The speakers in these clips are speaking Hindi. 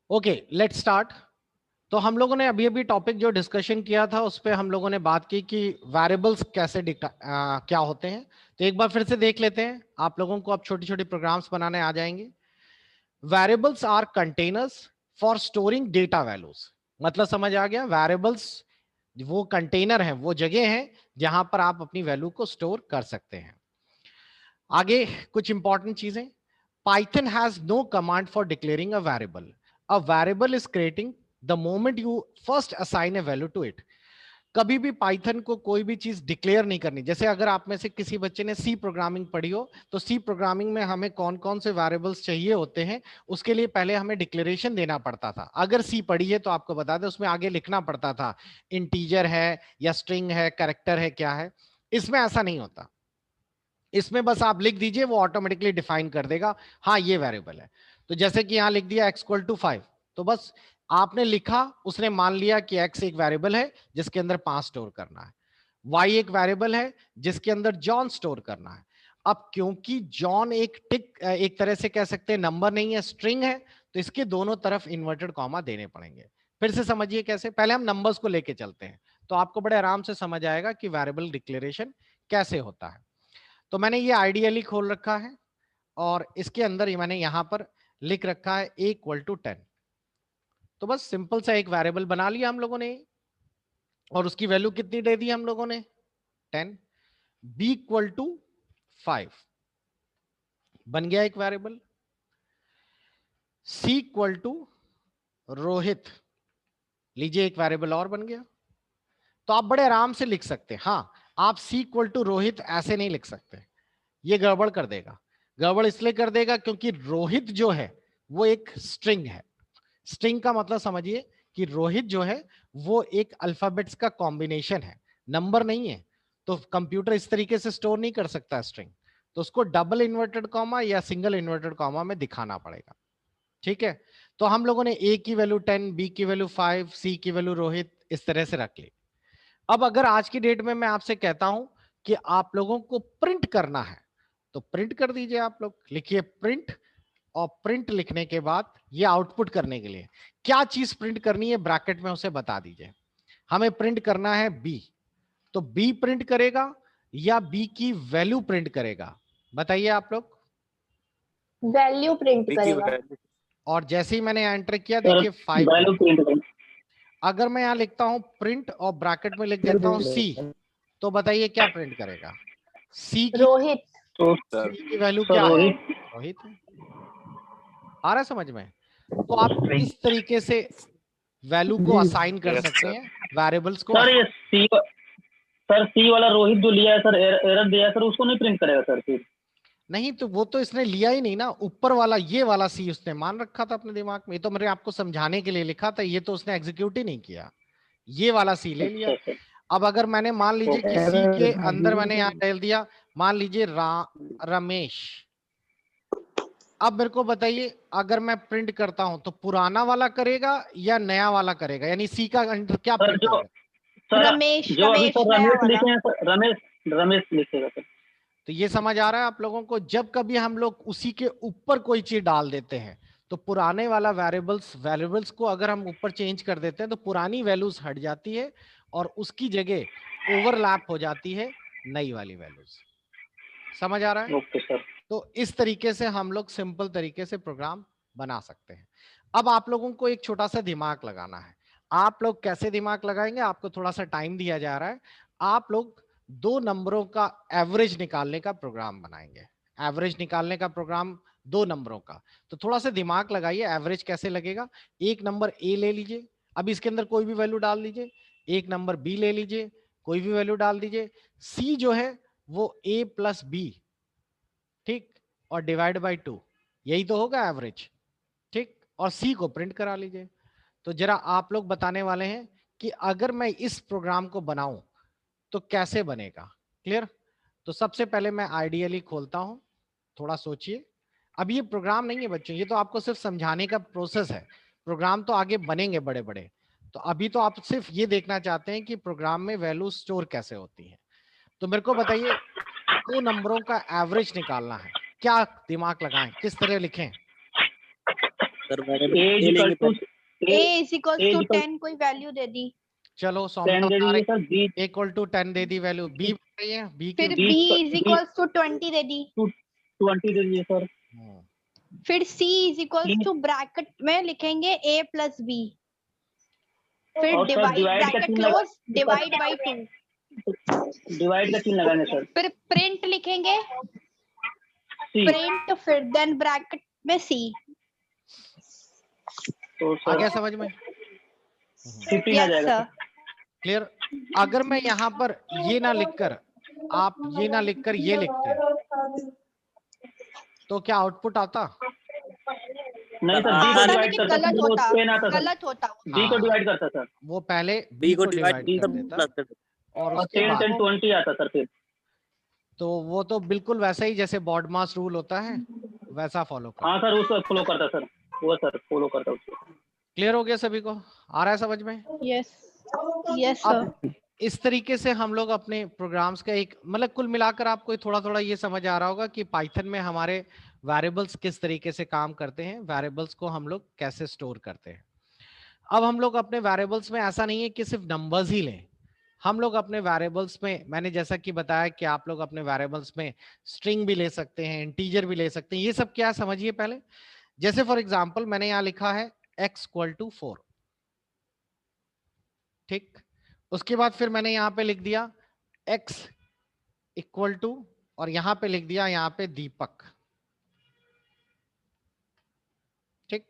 Okay, let's start. तो हम लोगों ने अभी अभी टॉपिक जो डिस्कशन किया था उस पे हम लोगों ने बात की कि वेरिएबल्स कैसे क्या होते हैं। तो एक बार फिर से देख लेते हैं, आप लोगों को अब छोटी छोटी प्रोग्राम्स बनाने आ जाएंगे। Variables are containers for storing data values. मतलब समझ आ गया, वेरिएबल्स वो कंटेनर है, वो जगह है जहां पर आप अपनी वैल्यू को स्टोर कर सकते हैं। आगे कुछ इंपॉर्टेंट चीजें, Python has no command for declaring a variable. A variable is creating the moment you first assign a value to it. कभी भी पाइथन को कोई भी चीज डिक्लेयर नहीं करनी। जैसे अगर आप में से किसी बच्चे ने सी प्रोग्रामिंग पढ़ी हो, तो सी प्रोग्रामिंग में हमें कौन कौन से वेरिएबल्स चाहिए होते हैं, उसके लिए पहले हमें डिक्लेरेशन देना पड़ता था। अगर सी पढ़ी है तो आपको बता दें, उसमें आगे लिखना पड़ता था इंटीजर है या स्ट्रिंग है, कैरेक्टर है, क्या है। इसमें ऐसा नहीं होता, इसमें बस आप लिख दीजिए, वो ऑटोमेटिकली डिफाइन कर देगा हाँ ये वेरिएबल है। तो जैसे कि यहां लिख दिया x=5, तो बस आपने लिखा, उसने मान लिया कि x एक वेरिएबल है जिसके अंदर 5 स्टोर करना है, y एक वेरिएबल है जिसके अंदर जॉन स्टोर करना है। अब क्योंकि जॉन एक तरह से कह सकते हैं नंबर नहीं है, स्ट्रिंग है, तो इसके दोनों तरफ इन्वर्टेड कॉमा देने पड़ेंगे। फिर से समझिए कैसे, पहले हम नंबर्स को लेके चलते हैं तो आपको बड़े आराम से समझ आएगा कि वेरिएबल डिक्लेरेशन कैसे होता है। तो मैंने ये आइडियली खोल रखा है और इसके अंदर ही मैंने यहां पर लिख रखा है a=10। तो बस सिंपल सा एक वेरिएबल बना लिया हम लोगों ने, और उसकी वैल्यू कितनी दे दी हम लोगों ने, 10। b=5 बन गया एक वेरिएबल। c=रोहित, लीजिए एक वेरिएबल और बन गया। तो आप बड़े आराम से लिख सकते हैं। हाँ, आप c=रोहित ऐसे नहीं लिख सकते, ये गड़बड़ कर देगा। गड़बड़ इसलिए कर देगा क्योंकि रोहित जो है वो एक स्ट्रिंग है। स्ट्रिंग का मतलब समझिए कि रोहित जो है वो एक अल्फाबेट्स का कॉम्बिनेशन है, नंबर नहीं है। तो कंप्यूटर इस तरीके से स्टोर नहीं कर सकता स्ट्रिंग, तो उसको डबल इन्वर्टेड कॉमा या सिंगल इन्वर्टेड कॉमा में दिखाना पड़ेगा। ठीक है, तो हम लोगों ने ए की वैल्यू 10, बी की वैल्यू 5, सी की वैल्यू रोहित, इस तरह से रख ली। अब अगर आज की डेट में मैं आपसे कहता हूं कि आप लोगों को प्रिंट करना है, तो प्रिंट कर दीजिए। आप लोग लिखिए प्रिंट, और प्रिंट लिखने के बाद ये आउटपुट करने के लिए क्या चीज प्रिंट करनी है ब्रैकेट में उसे बता दीजिए। हमें प्रिंट करना है बी, तो बी प्रिंट करेगा या बी की वैल्यू प्रिंट करेगा, बताइए आप लोग। वैल्यू प्रिंट बी की करेगा। वैल्यू। और जैसे ही मैंने एंटर किया, सर देखिए 5 बन वैल्यू गया। प्रिंट करें। अगर मैं यहां लिखता हूं प्रिंट और ब्रैकेट में लिख देता हूं सी, तो बताइए क्या प्रिंट करेगा। सी की रोहित। तो सर सी की वैल्यू सर क्या है, रोहित रोहित है। आ रहा है समझ में। तो आप स्ट्रिंग। इस तरीके से वैल्यू को असाइन कर यस सकते सर। हैं, वेरिएबल्स को सर ये सी, सर सी वाला रोहित जो लिया है सर, एरर दिया है सर, उसको नहीं प्रिंट करेगा सर फिर। नहीं, तो वो तो इसने लिया ही नहीं ना, ऊपर वाला ये वाला सी उसने मान रखा था अपने दिमाग में। ये तो मैंने आपको समझाने के लिए लिखा था, ये तो उसने एग्जीक्यूट ही नहीं किया, ये वाला सी ले लिया। अच्छा सर। अब अगर मैंने मान लीजिए कि सी के अंदर मैंने यहाँ डाल दिया, मान लीजिए रमेश। अब मेरे को बताइए, अगर मैं प्रिंट करता हूं तो पुराना वाला करेगा या नया वाला करेगा, यानी सी का अंदर क्या सर प्रिंट जो करेगा। सर रमेश, जो अभी रमेश सर नया रमेश वाला। लिखे हैं सर, रमेश रमेश लिखेगा सर। तो ये समझ आ रहा है आप लोगों को, जब कभी हम लोग उसी के ऊपर कोई चीज डाल देते हैं, तो पुराने वाला वेरिएबल्स को अगर हम ऊपर चेंज कर देते हैं तो पुरानी वैल्यूज हट जाती है और उसकी जगह ओवरलैप हो जाती है नई वाली वैल्यूज। समझ आ रहा है। Okay sir. तो इस तरीके से हम लोग सिंपल तरीके से प्रोग्राम बना सकते हैं। अब आप लोगों को एक छोटा सा दिमाग लगाना है। आप लोग कैसे दिमाग लगाएंगे, आपको थोड़ा सा टाइम दिया जा रहा है। आप लोग दो नंबरों का एवरेज निकालने का प्रोग्राम बनाएंगे। एवरेज निकालने का प्रोग्राम दो नंबरों का, तो थोड़ा सा दिमाग लगाइए। एवरेज कैसे लगेगा, एक नंबर ए ले लीजिए, अब इसके अंदर कोई भी वैल्यू डाल दीजिए। एक नंबर बी ले लीजिए, कोई भी वैल्यू डाल दीजिए। सी जो है वो ए प्लस बी, ठीक, और डिवाइड बाय 2, यही तो होगा एवरेज। ठीक, और सी को प्रिंट करा लीजिए। तो जरा आप लोग बताने वाले हैं कि अगर मैं इस प्रोग्राम को बनाऊं तो कैसे बनेगा। क्लियर। तो सबसे पहले मैं आइडियली खोलता हूं, थोड़ा सोचिए। अब ये प्रोग्राम नहीं है बच्चों, ये तो आपको सिर्फ समझाने का प्रोसेस है। प्रोग्राम तो आगे बनेंगे बड़े बड़े। तो अभी तो आप सिर्फ ये देखना चाहते हैं कि प्रोग्राम में वैल्यू स्टोर कैसे होती है। तो मेरे को बताइए, दो नंबरों का एवरेज निकालना है, क्या दिमाग लगाएं, किस तरह लिखें। Sir variable A A is equal लेंगे to a is equals A to equal 10 कोई वैल्यू दे दी, चलो सौम्या 10 दे बता दीजिए रही सर, बी इक्वल टू 10 दे दी वैल्यू, बी बता रही है बी की फिर B b is equals to 20 दे दी, 20 दे दीजिए सर, फिर c is equals to bracket में लिखेंगे a plus b, फिर और सर डिवाइड डिवाइड का ब्रैकेट चिन्ह क्लोज डिवाइड बाय 2, डिवाइड का चिन्ह लगाएंगे सर, फिर प्रिंट लिखेंगे, सी प्रिंट फिर देन ब्रैकेट में c। तो आ सर गया समझ में? 15 आ यस जाएगा सर, क्लियर? अगर मैं यहाँ पर ये ना लिखकर, आप ये ना लिखकर ये लिखते तो क्या आउटपुट आता? नहीं सर, बी को आता डिवाइड लेकिन करता गलत तो होता, 10 आता सर, गलत होता। बी को डिवाइड करता सर, वो पहले बी को डिवाइड कर कर देता प्लस कर देता। और और उसके 10 बाद 10 20 आता सर फिर। तो वो तो बिल्कुल वैसा ही जैसे बॉडमास रूल होता है वैसा फॉलो करता। हाँ सर उसको फॉलो करता सर, वो सर फॉलो करता उसको। क्लियर हो गया सभी को? आ रहा है समझ में? यस यस सर, अब इस तरीके से हम लोग अपने प्रोग्राम्स का एक मतलब कुल मिलाकर आपको थोड़ा थोड़ा ये समझ आ रहा होगा कि पाइथन में हमारे वेरिएबल्स किस तरीके से काम करते हैं, वेरिएबल्स को हम लोग कैसे स्टोर करते हैं। अब हम लोग अपने वेरिएबल्स में ऐसा नहीं है कि सिर्फ नंबर्स ही लें, हम लोग अपने वेरिएबल्स में मैंने जैसा कि बताया कि आप लोग अपने वेरिएबल्स में स्ट्रिंग भी ले सकते हैं, इंटीजर भी ले सकते हैं। ये सब क्या है समझिए पहले। जैसे फॉर एग्जांपल मैंने यहाँ लिखा है x = 4, ठीक। उसके बाद फिर मैंने यहाँ पे लिख दिया x = और यहाँ पे लिख दिया यहाँ पे दीपक, ठीक।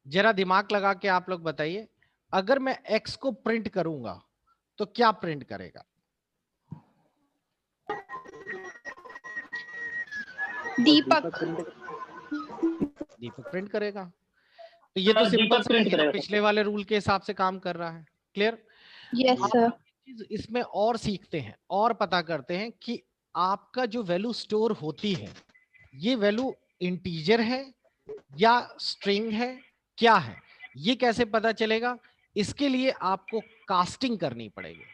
जरा दिमाग लगा के आप लोग बताइए, अगर मैं x को प्रिंट करूंगा तो क्या प्रिंट करेगा? दीपक दीपक प्रिंट करेगा। तो ये तो सर, सिंपल दीपक सा है, print ये तो करेगा। पिछले वाले रूल के हिसाब से काम कर रहा है। क्लियर? यस आप सर, चीज इसमें और सीखते हैं और पता करते हैं कि आपका जो वैल्यू स्टोर होती है ये वैल्यू इंटीजर है या स्ट्रिंग है, क्या है, ये कैसे पता चलेगा? इसके लिए आपको कास्टिंग करनी पड़ेगी।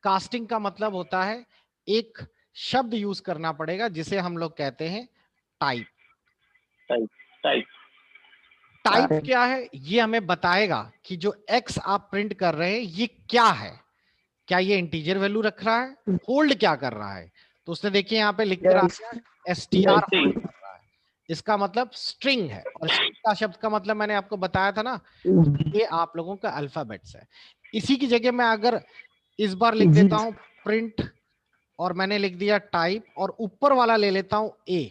कास्टिंग का मतलब होता है एक शब्द यूज करना पड़ेगा जिसे हम लोग कहते हैं टाइप। टाइप टाइप क्या है ये हमें बताएगा कि जो x आप प्रिंट कर रहे हैं ये क्या है, क्या ये इंटीजर वैल्यू रख रहा है, होल्ड क्या कर रहा है। तो उसने देखिए यहाँ पे लिख कर आ गया str होल्ड कर रहा है, इसका मतलब स्ट्रिंग है। और स्ट्रिंग का शब्द का मतलब मैंने आपको बताया था ना, ये आप लोगों का अल्फाबेट्स है। इसी की जगह मैं अगर इस बार लिख देता हूं प्रिंट और मैंने लिख दिया टाइप और ऊपर वाला ले लेता हूं a,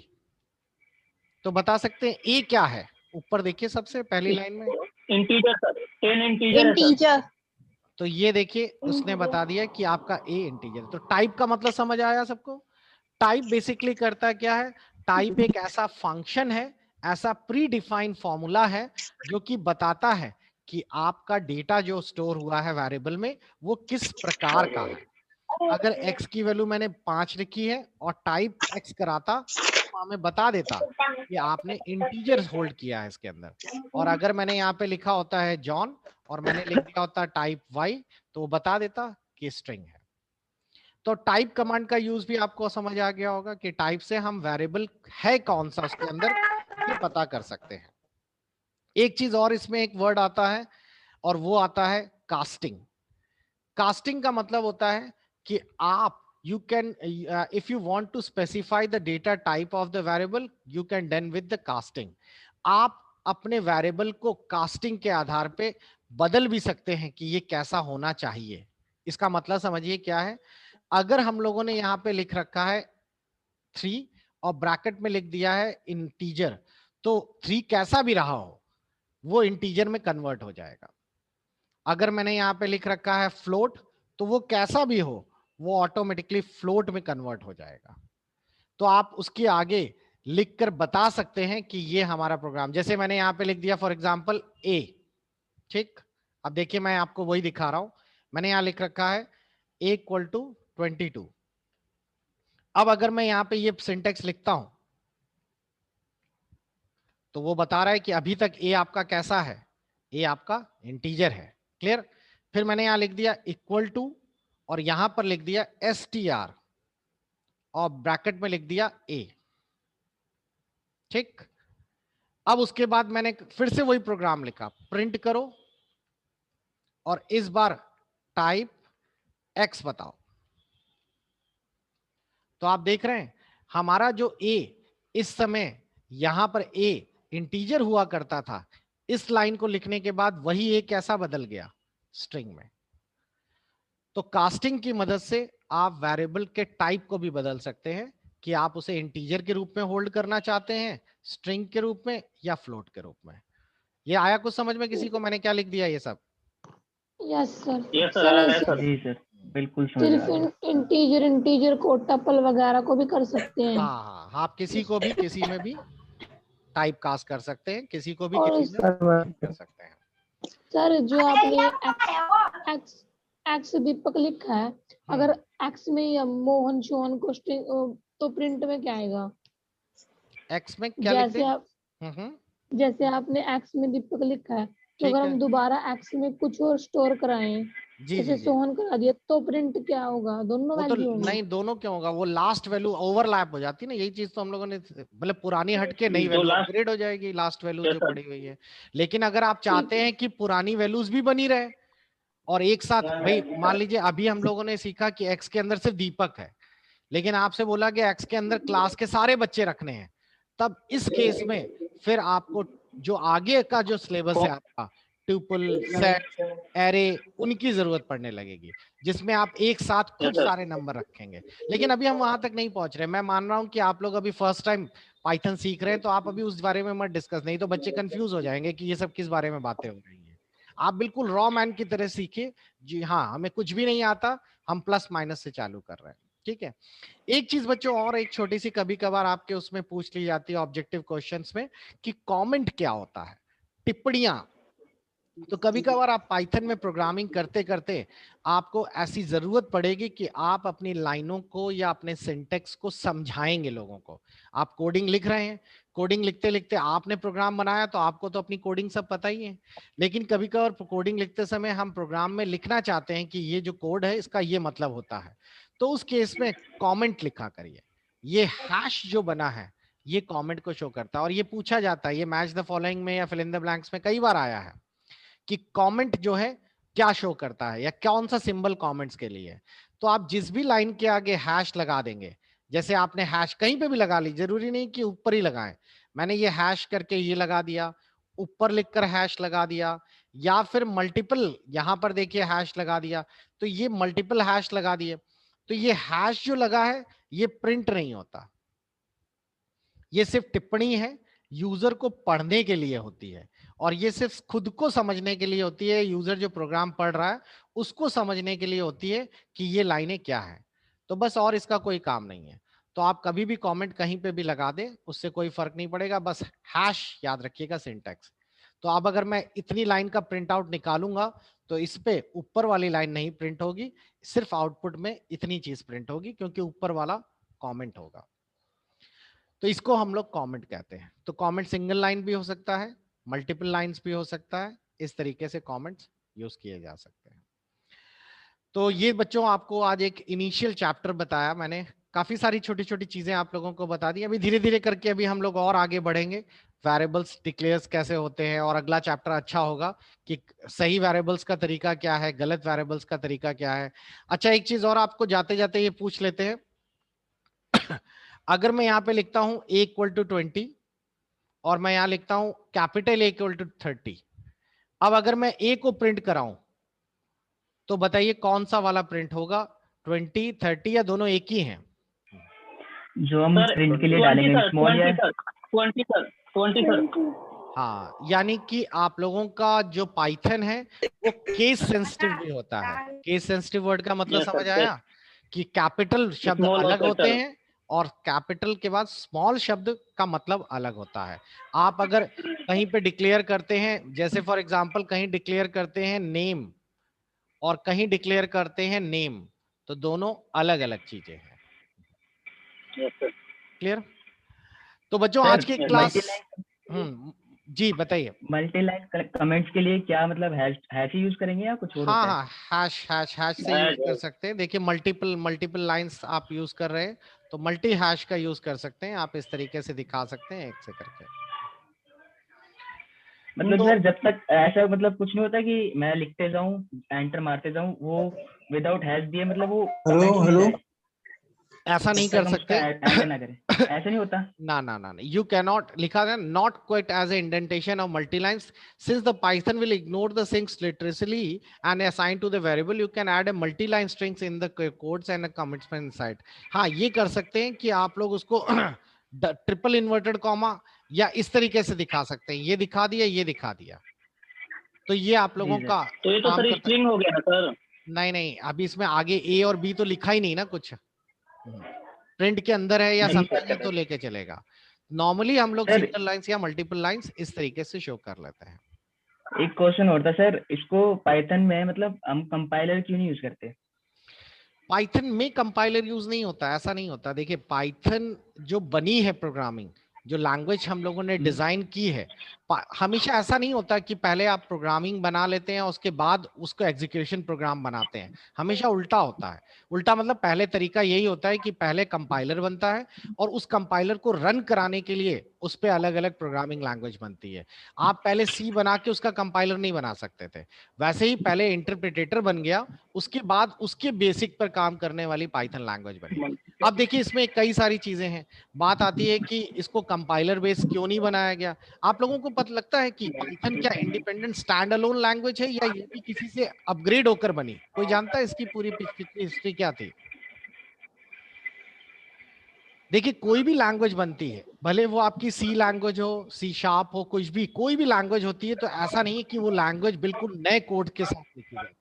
तो बता सकते हैं a क्या है? ऊपर देखिए सबसे पहली लाइन में इंटीजर सर, 10 इंटीजर है सर। इंटीजर, तो ये देखिए उसने बता दिया कि आपका a इंटीजर। तो टाइप का मतलब समझ आया सबको? टाइप बेसिकली करता क्या है? टाइप एक ऐसा फंक्शन है, ऐसा प्री डिफाइंड फॉर्मूला है जो कि बताता है कि आपका डेटा जो स्टोर हुआ है वेरिएबल में वो किस प्रकार का है। अगर x की वैल्यू मैंने 5 लिखी है और टाइप x कराता तो हमें बता देता कि आपने इंटीजर होल्ड किया है इसके अंदर। और अगर मैंने यहाँ पे लिखा होता है जॉन और मैंने लिख दिया होता टाइप y तो वो बता देता कि स्ट्रिंग है। तो टाइप कमांड का यूज भी आपको समझ आ गया होगा कि टाइप से हम वेरिएबल है कौन सा उसके अंदर ये पता कर सकते हैं। एक चीज और इसमें एक वर्ड आता है और वो आता है कास्टिंग। कास्टिंग का मतलब होता है कि आप you can if you want to specify the data type of the variable you can done with the casting। आप अपने वेरिएबल को कास्टिंग के आधार पे बदल भी सकते हैं कि ये कैसा होना चाहिए। इसका मतलब समझिए क्या है, अगर हम लोगों ने यहाँ पे लिख रखा है 3 और ब्रैकेट में लिख दिया है इंटीजर, तो 3 कैसा भी रहा हो वो इंटीजर में कन्वर्ट हो जाएगा। अगर मैंने यहाँ पे लिख रखा है फ्लोट तो वो कैसा भी हो वो ऑटोमेटिकली फ्लोट में कन्वर्ट हो जाएगा। तो आप उसके आगे लिखकर बता सकते हैं कि ये हमारा प्रोग्राम, जैसे मैंने यहाँ पे लिख दिया फॉर एग्जांपल a, ठीक। अब देखिए मैं आपको वही दिखा रहा हूं, मैंने यहाँ लिख रखा है a = 22। अब अगर मैं यहाँ पे ये सिंटेक्स लिखता हूं तो वो बता रहा है कि अभी तक a आपका कैसा है, a आपका इंटीजर है। क्लियर? फिर मैंने यहाँ लिख दिया = और यहां पर लिख दिया str और ब्रैकेट में लिख दिया a, ठीक। अब उसके बाद मैंने फिर से वही प्रोग्राम लिखा, प्रिंट करो और इस बार टाइप x बताओ। तो आप देख रहे हैं हमारा जो a इस समय यहां पर a इंटीजर हुआ करता था, इस लाइन को लिखने के बाद वही a कैसा बदल गया, स्ट्रिंग में। तो कास्टिंग की मदद से आप वेरिएबल के टाइप को भी बदल सकते हैं कि आप उसे इंटीजर के रूप में होल्ड करना चाहते हैं, स्ट्रिंग के रूप में, या फ्लोट के रूप में। ये आया कुछ समझ में किसी को मैंने क्या लिख दिया ये सब? Yes sir. Yes sir, sir है ऐसे सर। जी सर, बिल्कुल समझ में आ सिर्फ गया। इंटीजर को टपल वगैरह को भी कर सकते हैं। हाँ, आप किसी को भी किसी में भी टाइप कास्ट कर सकते हैं, किसी को भी और किसी में कर सकते हैं। सर जो आपने एक्स एक्स दीपक लिखा है, अगर एक्स में या मोहन शोहन को तो प्रिंट में क्या आएगा? एक्स में क्या लिखते जैसे हैं? आप जैसे आपने एक्स में दीपक लिखा है, तो ठीक अगर है हम दोबारा एक्स में कुछ और स्टोर कराएं, जी जैसे जी। सोहन करा दिया, तो प्रिंट क्या होगा? दोनों वो तो वैल्यू होंगी। नहीं, दोनों क्यों होगा, वो लास्ट वैल्यू ओवरलैप हो जाती है ना, यही चीज तो हम लोगों ने, मतलब पुरानी हटके नई जो वैल्यू लास्ट, अपग्रेड हो जाएगी, लास्ट वैल्यू यस जो सर, पड़ी हुई है। लेकिन अगर आप चाहते हैं कि पुरानी वैल्यूज भी बनी रहे और एक साथ, भाई मान लीजिए अभी हम लोगों ने सीखा कि एक्स के अंदर सिर्फ दीपक है, लेकिन आपसे बोला कि एक्स के अंदर क्लास के सारे बच्चे रखने हैं, तब इस केस में फिर आपको जो आगे का जो सिलेबस है आपका, ट्यूपल, सेट, एरे, उनकी जरूरत पड़ने लगेगी, जिसमें आप एक साथ खूब सारे नंबर रखेंगे। लेकिन अभी हम वहां तक नहीं पहुंच रहे। मैं मान रहा हूं कि आप लोग अभी फर्स्ट टाइम पाइथन सीख रहे हैं, तो आप अभी उस बारे में मत डिस्कस, नहीं तो बच्चे कंफ्यूज हो जाएंगे कि ये सब किस बारे में बातें हो रही हैं। आप बिल्कुल रॉ मैन की तरह सीखिए। जी हाँ, हमें कुछ भी नहीं आता, हम प्लस माइनस से चालू कर रहे हैं, ठीक है। एक चीज बच्चों और, एक छोटी सी, कभी कभार आपके उसमें पूछ ली जाती है ऑब्जेक्टिव क्वेश्चंस में कि कमेंट क्या होता है, टिप्पणियां। तो कभी कभार आप पाइथन में प्रोग्रामिंग करते करते आपको ऐसी जरूरत पड़ेगी कि आप अपनी लाइनों को या अपने सिंटेक्स को समझाएंगे लोगों को। आप कोडिंग लिख रहे हैं, कोडिंग लिखते लिखते आपने प्रोग्राम बनाया, तो आपको तो अपनी कोडिंग सब पता ही है। लेकिन कभी कभार कोडिंग लिखते समय हम प्रोग्राम में लिखना चाहते हैं कि ये जो कोड है इसका ये मतलब होता है, तो उस केस में कॉमेंट लिखा करिए। ये हैश जो बना है ये कॉमेंट को शो करता है, और ये पूछा जाता है, ये मैच द फॉलोइंग में या फिल इन द ब्लैंक्स में कई बार आया है कि कमेंट जो है क्या शो करता है या कौन सा सिंबल कमेंट्स के लिए है। तो आप जिस भी लाइन के आगे हैश लगा देंगे, जैसे आपने हैश कहीं पे भी लगा ली, जरूरी नहीं कि ऊपर ही लगाएं, मैंने ये हैश करके ये लगा दिया, ऊपर लिखकर हैश लगा दिया, या फिर मल्टीपल यहां पर देखिए हैश लगा दिया, तो ये मल्टीपल हैश लगा दिए, तो ये हैश जो लगा है ये प्रिंट नहीं होता, ये सिर्फ टिप्पणी है, यूजर को पढ़ने के लिए होती है, और ये सिर्फ खुद को समझने के लिए होती है, यूजर जो प्रोग्राम पढ़ रहा है उसको समझने के लिए होती है कि ये लाइनें क्या है, तो बस, और इसका कोई काम नहीं है। तो आप कभी भी कमेंट कहीं पे भी लगा दे, उससे कोई फर्क नहीं पड़ेगा, बस हैश याद रखिएगा, सिंटैक्स। तो अब अगर मैं इतनी लाइन का प्रिंट आउट निकालूंगा, तो इस पे ऊपर वाली लाइन नहीं प्रिंट होगी, सिर्फ आउटपुट में इतनी चीज प्रिंट होगी, क्योंकि ऊपर वाला कमेंट होगा। तो इसको हम लोग कमेंट कहते हैं। तो कमेंट सिंगल लाइन भी हो सकता है, मल्टीपल लाइंस भी हो सकता है, इस तरीके से कमेंट्स यूज किए जा सकते हैं। तो ये बच्चों आपको आज एक इनिशियल चैप्टर बताया मैंने, काफी सारी छोटी छोटी चीजें आप लोगों को बता दी। अभी धीरे धीरे करके अभी हम लोग और आगे बढ़ेंगे, वेरिएबल्स डिक्लेयर्स कैसे होते हैं, और अगला चैप्टर अच्छा होगा कि सही वेरिएबल्स का तरीका क्या है, गलत वेरिएबल्स का तरीका क्या है। अच्छा, एक चीज और आपको जाते जाते ये पूछ लेते हैं, अगर मैं यहाँ पे लिखता हूं a इक्वल टू 20 और मैं यहां लिखता हूं कैपिटल A इक्वल टू 30, अब अगर मैं a को प्रिंट कराऊं तो बताइए कौन सा वाला प्रिंट होगा, 20, 30 या दोनों एक ही हैं? जो हम सर प्रिंट के लिए 20 डालेंगे सर, स्मॉल या 20 सर, 20 सर। हाँ, यानी कि आप लोगों का जो पाइथन है वो केस सेंसिटिव भी होता है। केस सेंसिटिव वर्ड का मतलब यस समझ सर, आया कि कैपिटल शब्द स्मॉल और अलग होते कैपिटल। हैं और कैपिटल के बाद स्मॉल शब्द का मतलब अलग होता है। आप अगर कहीं पे डिक्लेयर करते हैं, जैसे फॉर एग्जांपल कहीं डिक्लेयर करते हैं नेम और कहीं डिक्लेयर करते हैं नेम, तो दोनों अलग अलग चीजें हैं। Yes sir. क्लियर? तो बच्चों सर आज की क्लास, मल्टी लाइन जी बताइए। कमेंट्स के लिए क्या मतलब हैश ही यूज करेंगे या कुछ और हाँ होता है? हाँ, हैश हैश हैश से यूज कर सकते हैं। देखिए मल्टीपल मल्टीपल लाइंस आप यूज कर रहे हैं, तो मल्टी हैश का यूज कर सकते हैं, आप इस तरीके से दिखा सकते हैं एक से करके। मतलब तो सर जब तक ऐसा मतलब कुछ नहीं होता कि मैं लिखते जाऊं एंटर मारते जाऊं वो विदाउट हैश दिए मतलब वो हेलो कमेंट में हेलो जाए ऐसा जब नहीं तक कर हम उसका सकते। एंटर ना करें, ऐसा नहीं होता। ना ना ना, यू कैनॉट लिखा है not quite as a indentation of multilines since the Python will ignore the sinks literally and assign to the variable you can add a multiline strings in the codes and commits inside. हाँ, ये कर सकते हैं कि आप लोग उसको ट्रिपल इन्वर्टेड कॉमा या इस तरीके से दिखा सकते हैं, ये दिखा दिया, ये दिखा दिया, तो ये आप जी लोगों सर। का तो ये तो काम सर करता है। स्ट्रिंग हो गया ना सर। नहीं नहीं, अभी इसमें आगे ए और बी तो लिखा ही नहीं ना कुछ, प्रिंट के अंदर है या नहीं समथिंग है तो लेके चलेगा। नॉर्मली हम लोग सर सिंगल लाइंस या मल्टीपल लाइंस इस तरीके से शो कर लेते हैं। एक क्वेश्चन और था सर, इसको पाइथन में मतलब हम कंपाइलर क्यों नहीं यूज करते? पाइथन में कंपाइलर यूज नहीं होता, ऐसा नहीं होता। देखिए पाइथन जो बनी है प्रोग्रामिंग, जो लैंग्वेज हम लोगों ने डिजाइन की है, हमेशा ऐसा नहीं होता कि पहले आप प्रोग्रामिंग बना लेते हैं उसके बाद उसको एग्जीक्यूशन प्रोग्राम बनाते हैं। हमेशा उल्टा होता है। उल्टा मतलब पहले तरीका यही होता है कि पहले कंपाइलर बनता है और उस कंपाइलर को रन कराने के लिए उस पर अलग अलग प्रोग्रामिंग लैंग्वेज बनती है। आप पहले सी बना के उसका कंपाइलर नहीं बना सकते थे, वैसे ही पहले इंटरप्रिटेटर बन गया, उसके बाद उसके बेसिक पर काम करने वाली पाइथन लैंग्वेज बनी। अब देखिए इसमें कई सारी चीजें हैं। बात आती है कि इसको कंपाइलर बेस क्यों नहीं बनाया गया। आप लोगों को पता लगता है कि पाइथन क्या इंडिपेंडेंट स्टैंड अलोन लैंग्वेज है या ये भी किसी से अपग्रेड होकर बनी? कोई जानता है इसकी पूरी पिछली हिस्ट्री क्या थी? देखिए कोई भी लैंग्वेज बनती है, भले वो आपकी सी लैंग्वेज हो, सी शार्प हो, कुछ भी, कोई भी लैंग्वेज होती है, तो ऐसा नहीं है कि वो लैंग्वेज बिल्कुल नए कोड के साथ लिखी जाती है।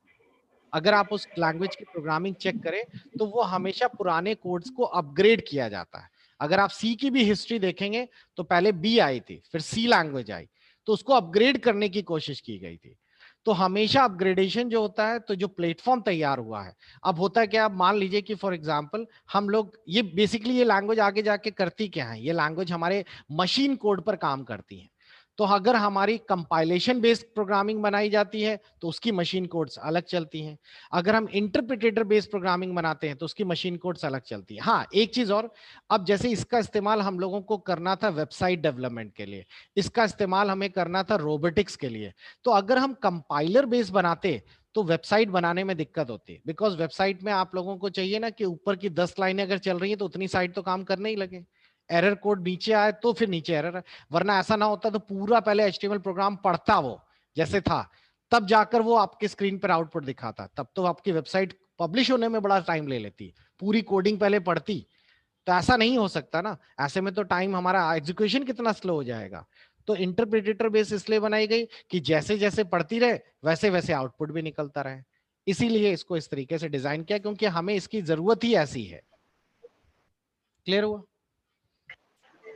अगर आप उस लैंग्वेज की प्रोग्रामिंग चेक करें तो वो हमेशा पुराने कोड्स को अपग्रेड किया जाता है। अगर आप सी की भी हिस्ट्री देखेंगे तो पहले बी आई थी, फिर सी लैंग्वेज आई, तो उसको अपग्रेड करने की कोशिश की गई थी। तो हमेशा अपग्रेडेशन जो होता है, तो जो प्लेटफॉर्म तैयार हुआ है, अब होता है क्या, आप मान लीजिए कि फॉर एग्जांपल हम लोग ये बेसिकली ये लैंग्वेज आगे जाके करती क्या है, ये लैंग्वेज हमारे मशीन कोड पर काम करती है। तो अगर हमारी कंपाइलेशन बेस्ड प्रोग्रामिंग बनाई जाती है तो उसकी मशीन कोड्स अलग चलती हैं। अगर हम इंटरप्रिटेटर बेस्ड प्रोग्रामिंग बनाते हैं तो उसकी मशीन कोड्स अलग चलती है। हाँ, एक चीज और, अब जैसे इसका इस्तेमाल हम लोगों को करना था वेबसाइट डेवलपमेंट के लिए, इसका इस्तेमाल हमें करना था रोबोटिक्स के लिए, तो अगर हम कंपाइलर बेस्ड बनाते तो वेबसाइट बनाने में दिक्कत होती है, बिकॉज वेबसाइट में आप लोगों को चाहिए ना कि ऊपर की 10 लाइनें अगर चल रही है तो उतनी साइट तो काम करने ही लगे। एरर कोड नीचे आए तो फिर नीचे एरर है, वरना ऐसा ना होता तो पूरा पहले एचटीएमएल प्रोग्राम पढ़ता वो जैसे था, तब जाकर वो आपके स्क्रीन पर आउटपुट दिखाता। तब तो आपकी वेबसाइट पब्लिश होने में बड़ा टाइम ले लेती, पूरी कोडिंग पहले पढ़ती। तो ऐसा नहीं हो सकता ना, ऐसे में तो टाइम हमारा एग्जीक्यूशन कितना स्लो हो जाएगा। तो इंटरप्रिटेटर बेस इसलिए बनाई गई कि जैसे जैसे पढ़ती रहे वैसे वैसे आउटपुट भी निकलता रहे। इसीलिए इसको इस तरीके से डिजाइन किया, क्योंकि हमें इसकी जरूरत ही ऐसी है। क्लियर हुआ?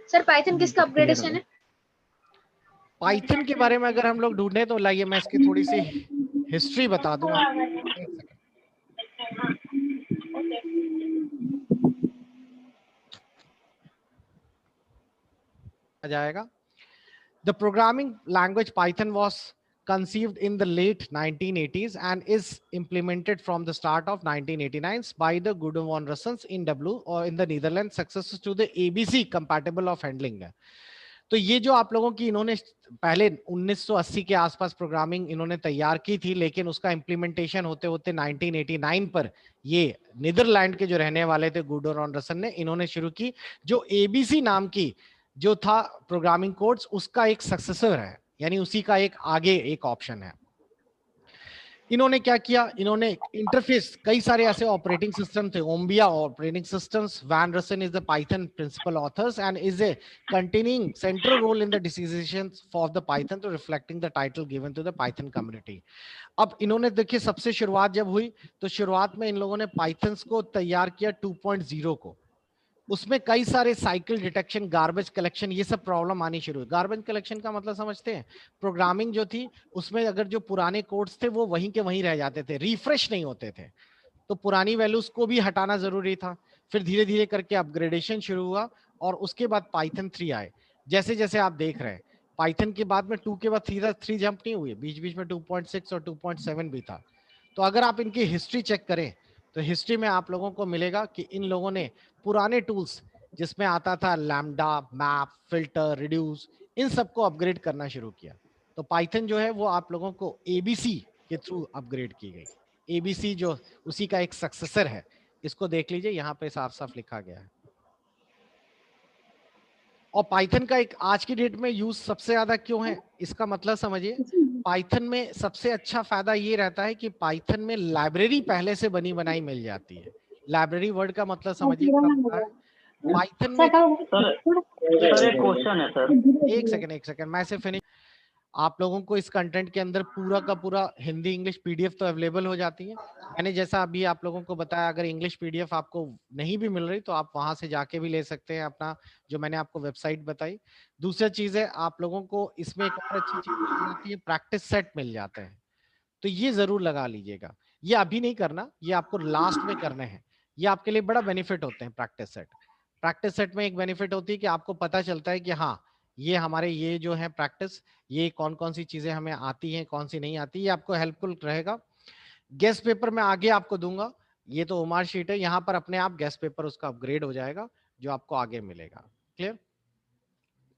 सर पाइथन जी किसका सर क्लियर हो अपग्रेडेशन गया। है? पाइथन के बारे में अगर हम लोग ढूंढने तो लाइए मैं इसकी थोड़ी सी हिस्ट्री बता दूं आपको। एक सेकंड। आ जाएगा। The programming language Python was conceived in the late 1980s and is implemented from the start of 1989 by the Gudon von Rossens in W or in the Netherlands, successors to the ABC compatible of handling है। तो ये जो आप लोगों की इन्होंने पहले 1980 के आसपास प्रोग्रामिंग इन्होंने तैयार की थी, लेकिन उसका इम्प्लीमेंटेशन होते होते 1989 पर ये नीदरलैंड के जो रहने वाले थे गुडो रॉन रसन ने, इन्होंने शुरू की, जो एबीसी नाम की जो था प्रोग्रामिंग कोड्स, उसका एक सक्सेसर है, यानी उसी का एक आगे एक ऑप्शन है। इन्होंने क्या किया, इन्होंने इंटरफेस, कई सारे ऐसे ऑपरेटिंग सिस्टम थे, Amoeba operating systems, Van Rossum is the Python principal authors and is a containing central role in the decisions for the Python to reflecting the title given to the Python community. अब इन्होंने देखिए सबसे शुरुआत जब हुई तो शुरुआत में इन लोगों ने पाइथन को तैयार किया 2.0 को, उसमें कई सारे साइकिल डिटेक्शन, गार्बेज कलेक्शन, ये सब प्रॉब्लम आनी शुरू हुई। गार्बेज कलेक्शन का मतलब समझते हैं, प्रोग्रामिंग जो थी उसमें अगर जो पुराने कोड्स थे वो वहीं के वहीं रह जाते थे, रिफ्रेश नहीं होते थे, तो पुरानी वैल्यूज को भी हटाना जरूरी था। फिर धीरे धीरे करके अपग्रेडेशन शुरू हुआ और उसके बाद पाइथन 3 आए। जैसे जैसे आप देख रहे हैं पाइथन के बाद में 2 के बाद 3 जंप नहीं हुए, बीच बीच में 2.6 और 2.7 भी था। तो अगर आप इनकी हिस्ट्री चेक करें तो हिस्ट्री में आप लोगों को मिलेगा कि इन लोगों ने पुराने टूल्स जिसमें आता था लैम्डा, मैप, फिल्टर, रिड्यूस, इन सबको अपग्रेड करना शुरू किया। तो पाइथन जो है वो आप लोगों को एबीसी के थ्रू अपग्रेड की गई। एबीसी जो उसी का एक सक्सेसर है, इसको देख लीजिए, यहाँ पे साफ साफ लिखा गया है। और पाइथन का एक आज की डेट में यूज सबसे ज्यादा क्यों है, इसका मतलब समझिए। पाइथन में सबसे अच्छा फायदा ये रहता है कि पाइथन में लाइब्रेरी पहले से बनी बनाई मिल जाती है। लाइब्रेरी वर्ड का मतलब समझिए क्या होता है। पाइथन में सर एक क्वेश्चन है सर। एक सेकंड मैं से फिनिश। आप लोगों को इस कंटेंट के अंदर पूरा का पूरा हिंदी इंग्लिश पीडीएफ तो अवेलेबल हो जाती है। मैंने जैसा अभी आप लोगों को बताया, अगर इंग्लिश पीडीएफ आपको नहीं भी मिल रही तो आप वहां से जाके भी ले सकते हैं अपना, जो मैंने आपको वेबसाइट बताई। दूसरी चीज है, आप लोगों को इसमें एक और अच्छी चीज मिल जाती है, प्रैक्टिस सेट मिल जाते हैं। तो ये जरूर लगा लीजिएगा। ये अभी नहीं करना, ये आपको लास्ट में करने हैं। ये आपके लिए बड़ा बेनिफिट होते हैं प्रैक्टिस सेट। प्रैक्टिस सेट में एक बेनिफिट होती है कि आपको पता चलता है कि हाँ, ये हमारे ये जो है प्रैक्टिस, ये कौन कौन सी चीजें हमें आती हैं, कौन सी नहीं आती, ये आपको हेल्पफुल रहेगा। गेस्ट पेपर मैं आगे आपको दूंगा। ये तो ओमार शीट है, यहाँ पर अपने आप गेस्ट पेपर उसका अपग्रेड हो जाएगा, जो आपको आगे मिलेगा। क्लियर।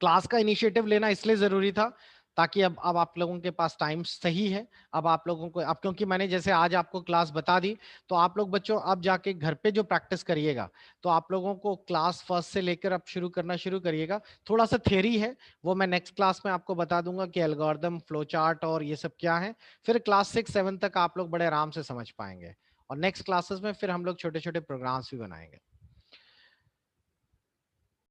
क्लास का इनिशिएटिव लेना इसलिए जरूरी था ताकि अब आप लोगों के पास टाइम सही है। अब आप लोगों को, अब क्योंकि मैंने जैसे आज आपको क्लास बता दी, तो आप लोग बच्चों अब जाके घर पे जो प्रैक्टिस करिएगा, तो आप लोगों को क्लास फर्स्ट से लेकर अब शुरू करना शुरू करिएगा। थोड़ा सा थ्योरी है, वो मैं नेक्स्ट क्लास में आपको बता दूंगा कि एल्गोरिथम, फ्लो चार्ट और ये सब क्या है। फिर क्लास 6-7 तक आप लोग बड़े आराम से समझ पाएंगे, और नेक्स्ट क्लासेस में फिर हम लोग छोटे छोटे प्रोग्राम्स भी बनाएंगे।